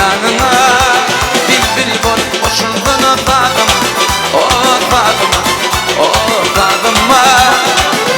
yanına. Bülbül bolup koşuldun o dağıma, o dağıma, o dağıma.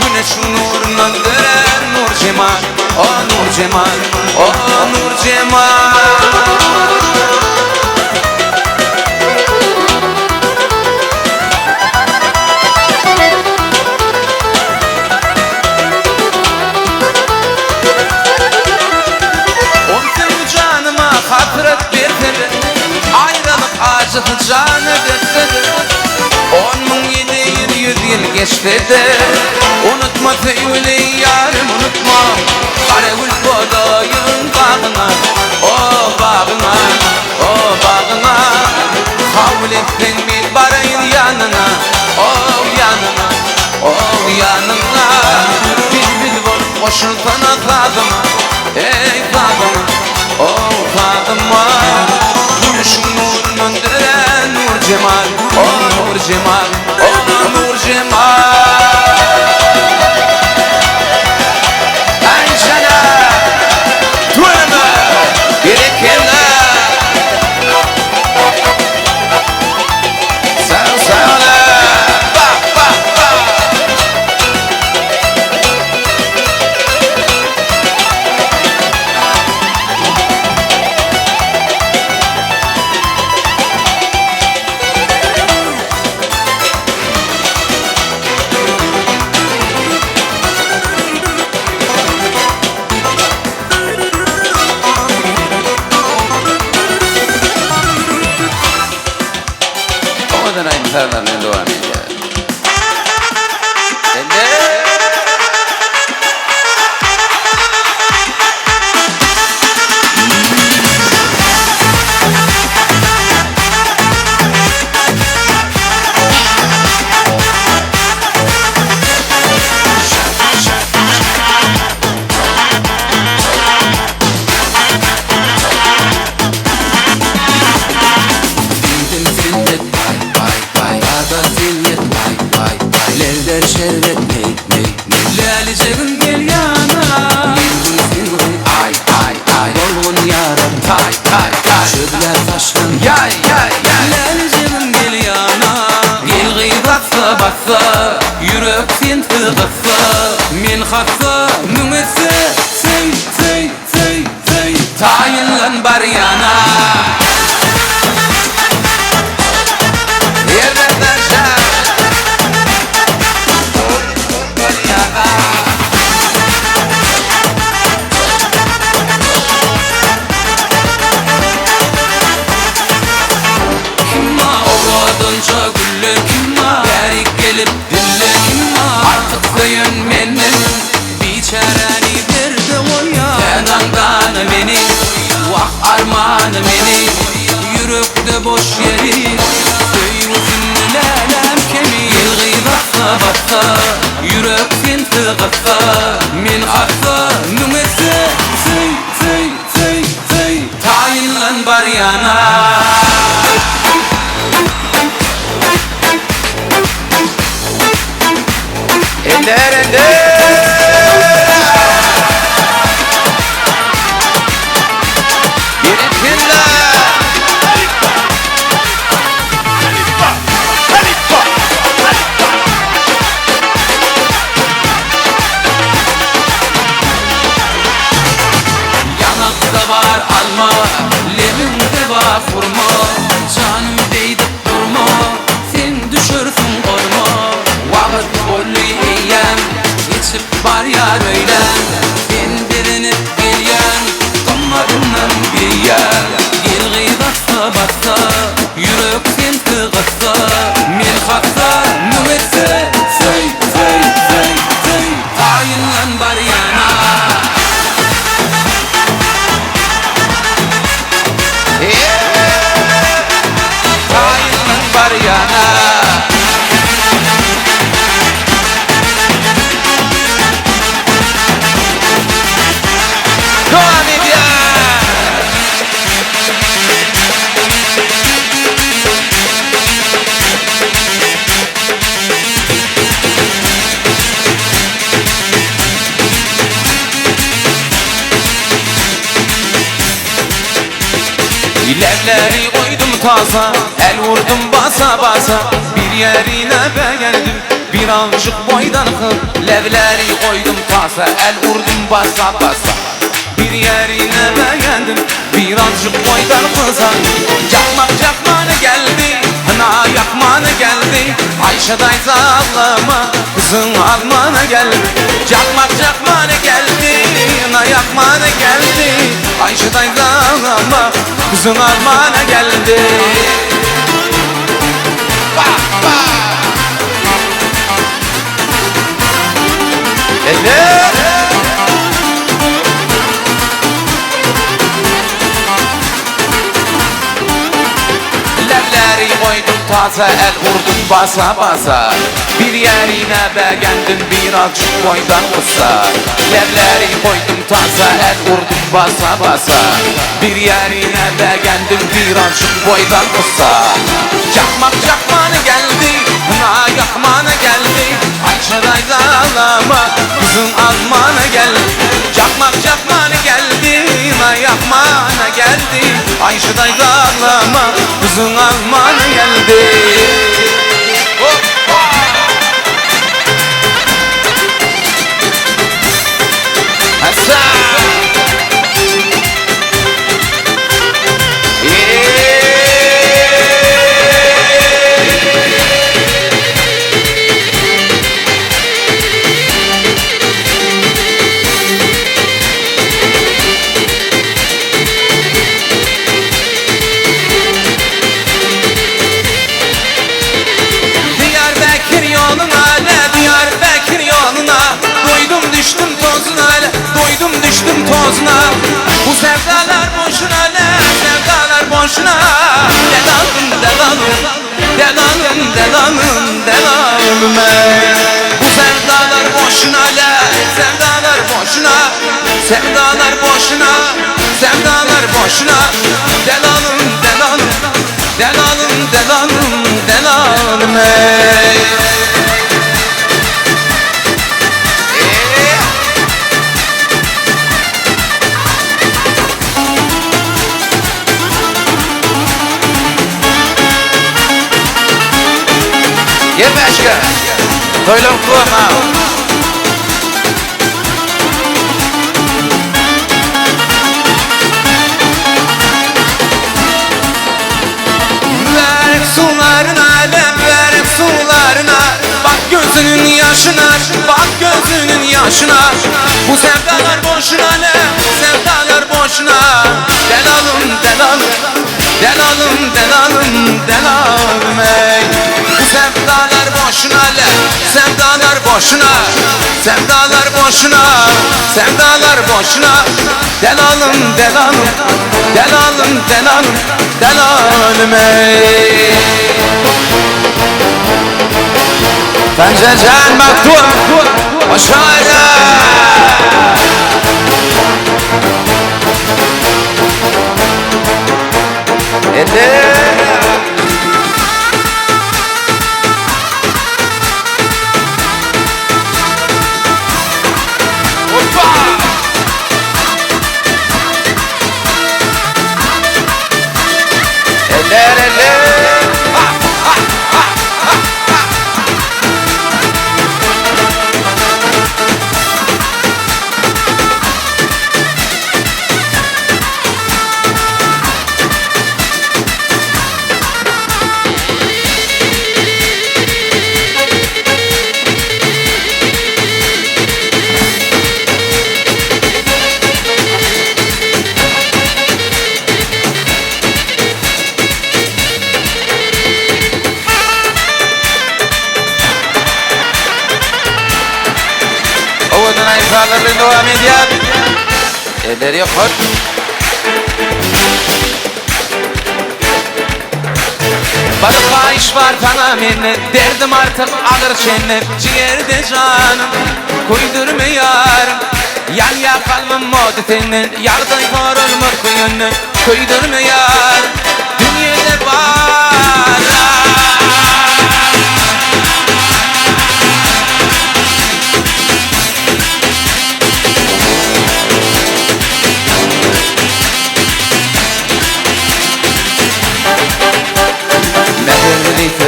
Güneşin nurundan gören nur cemal, o nur cemal, o nur cemal. Hasret verdi, ayrılık acısı canı döktü. 10.700 yıl geçti de unutma söyle yarım unutma. Karegül bodayın bağına, o bağına, o bağına. Kabul ettin mi barayın yanına, o yanına, o yanına. Bülbül bolup koşulsan azadıma, ey zadıma, o Fatıma. Güneşin nurundan dönen nur cemal, o nur cemal, o nur cemal. Ayşana Tuğrama gerekirler. Sağ ola bak bak bak. Sarılarına devam ediyor. Şerbet ney Lali cebim gel yana. Gel sen ay ay Dolgun yaram tay Şöbler taşlan yay Lali cebim gel yana. Gel gıybaksa baksa yürek sen tığısa. Men haksa nüngesi sey tayinlan bar yana. Artık söyünmenin biçareni bir de oya. Kenandan beni, vah armağan beni. Yürekte boş yeri, söyüzün lelem kemi. Yılgı baksa, yürek sen tığısa. Men aksa, nüngesi sey tayinlan bar yana. Ender yanakta var alma, levimde var vurma. Canım değdi durma, sen düşürsün korma. Vakit bollu eyyem, geçip var yar öyle. Sen birini bilyen, donlarından bilyen. Gel gıybaksa baksa, yürek sen tığısa. Men haksa nüvesi sey tayinlan bar yana. tayinlan bar yana. Levleri koydum taza, el vurdum basa basa. Bir yerine beğendim, birazcık boydan kıl. Levleri koydum taza, el vurdum basa basa. Bir yerine beğendim, birazcık boydan kısa. Yakmak yakmanı geldi, hına yakmanı geldi. Ayşe dayza ağlama, kızın almanı geldi. Yakmak yakmanı geldi, hına yakmanı geldi. Ayşe dayza ağlama, kızın almanı geldi. Bah bah. Levleri koydum taze, el vurdum basa basa. Bir yerine beğendim, birazcık boydan kısa. Levleri koydum taze, el vurdum basa basa. Bir yerine beğendim, birazcık boydan kısa. Yakmak yakmanı geldi, hına yakmanı geldi. Ayşe dayza ağlama, kızın almanı geldi. Yakmak yakmanı geldi, hına yakmanı geldi. Ayşe dayza ağlama, kızın almanı geldi. Hoppa. Hasan. Diyarbakır yoluna, Diyarbakır yoluna. Doydum düştüm tozuna, doydum düştüm tozuna. Bu sevdalar boşuna, sevdalar boşuna. Delalım, delalım, delalım, delalım, delalım. Bu sevdalar boşuna, sevdalar boşuna. Sevdalar boşuna, sevdalar boşuna. Delalım, delalım, delalım, delalım, delalım. Ye başka. Toylum kurma. Ver sularına, ver sularına. Bak gözünün yaşına, bak gözünün yaşına. Bu sevdalar boşuna, sevdalar boşuna. Delalım, delalım, delalım, delalım, delalım. Ey. Bu sevdalar boşuna, sevdalar boşuna. Sevdalar boşuna, sevdalar boşuna. Delalım, delalım, delalım, delalım, delalım. Ey. Pencecan maktul, aşağıya. Hoppa. Eller eller. Ha ha ha ha ha. Sağlarını devam ediyor. Elleri yok. Balıkla iş var tamamen. Derdim artık ağır çenler. Ciğerde canım koydurmuyorum. Yan yakalım modetinin. Yarday korulmak kuyunun. Koydurmuyor. Dünyada var.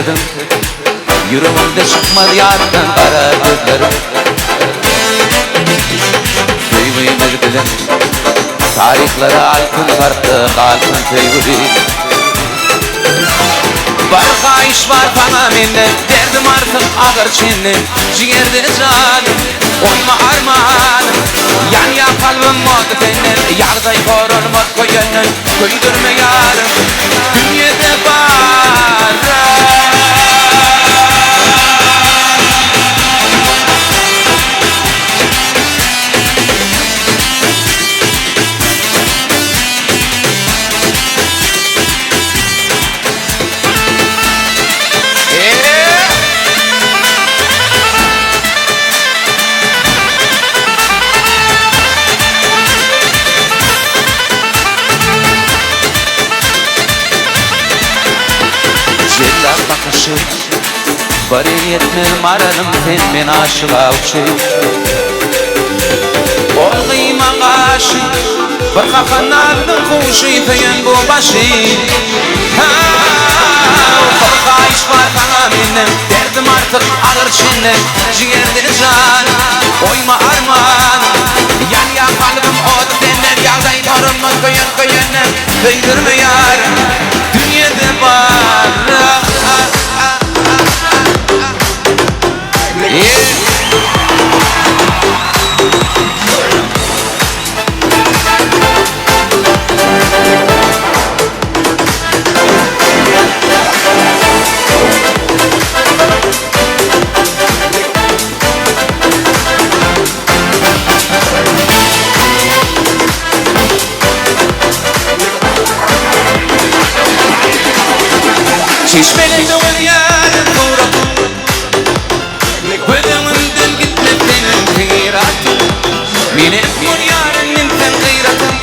getirdim. Yüreğimde çıkmadı yardan kara gözlerim. Kıyımı bilen tarihleri altın karttı altın teyvuri. Barka iş var bana minne, derdim artık ağır çinli. Ciğerde canım, oyma armağanım. Yan ya kalbim mod benim, yağday korun mod koyunun. Köydürme yarım, dünyada barra. Cellat bakışı bari yetmem aradım sen beni aşığa uçu. Ol kıyma kaşı bir kafanadın kuşu iteyen bu başı. Barka iş var bana minnem, derdim artık ağır çinnem. Ciğerde canım, oyma armağanım. Yan ya kalbim ot denler, yağday torunma koyunlar. Kıydırma yarım, dünyada barra. Çeşmeli doğun yarın kurak, Bödümünden gitme senin gıyratın. Mine bu yarın sen gıyratın.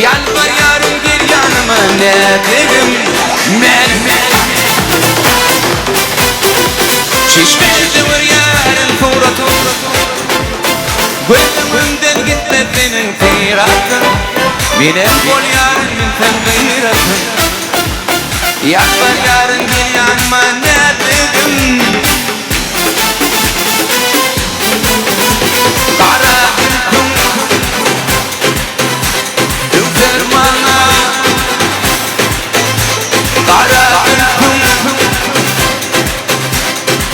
Yalvar yarın gel yanıma ne dedim men. Çeşmeli doğun yarın kurak, Bödümünden gitme senin gıyratın. Mine bu yarın sen gıyratın. Yalvar yarın gel yanıma ne dedim. Kara gülküm üzer bana. Kara gülküm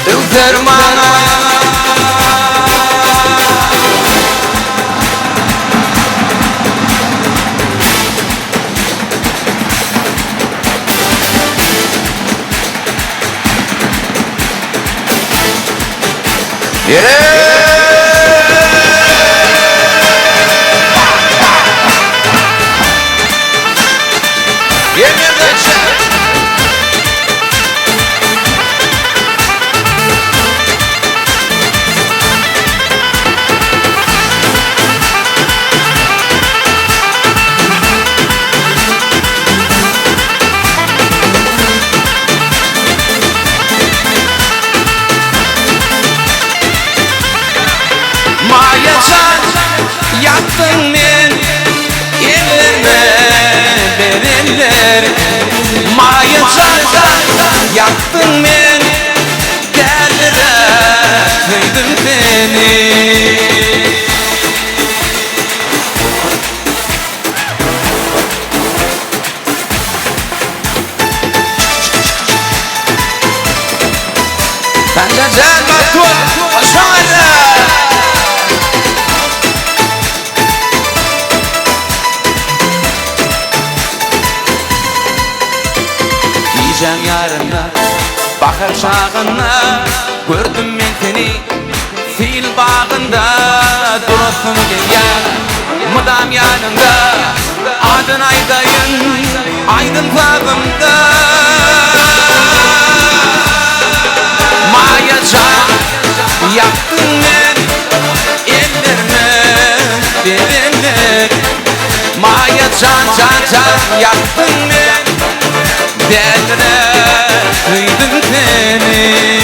üzer bana. Yaktın men ellerime verenler. Maya can yaktın men derdire kıydın beni. Bence can baktun hoşlandı. Gideceğim yarına, bakar çağına. Gördüm ben seni fil bağında. Durursun gel mıdam yanında. Adın aydayın, aydın tağımda. Maya can yaktın ben ellerime verenler. Maya can yaktın ben derdine kıydın seni.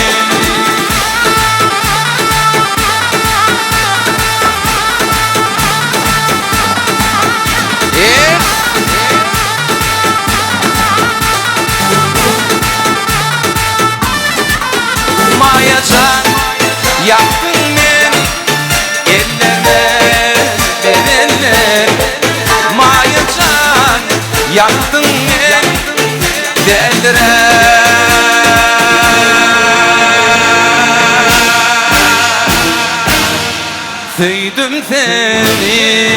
Yaktın beni ellerine bedenler Mayırcan yaktın beni dellere Söydüm seni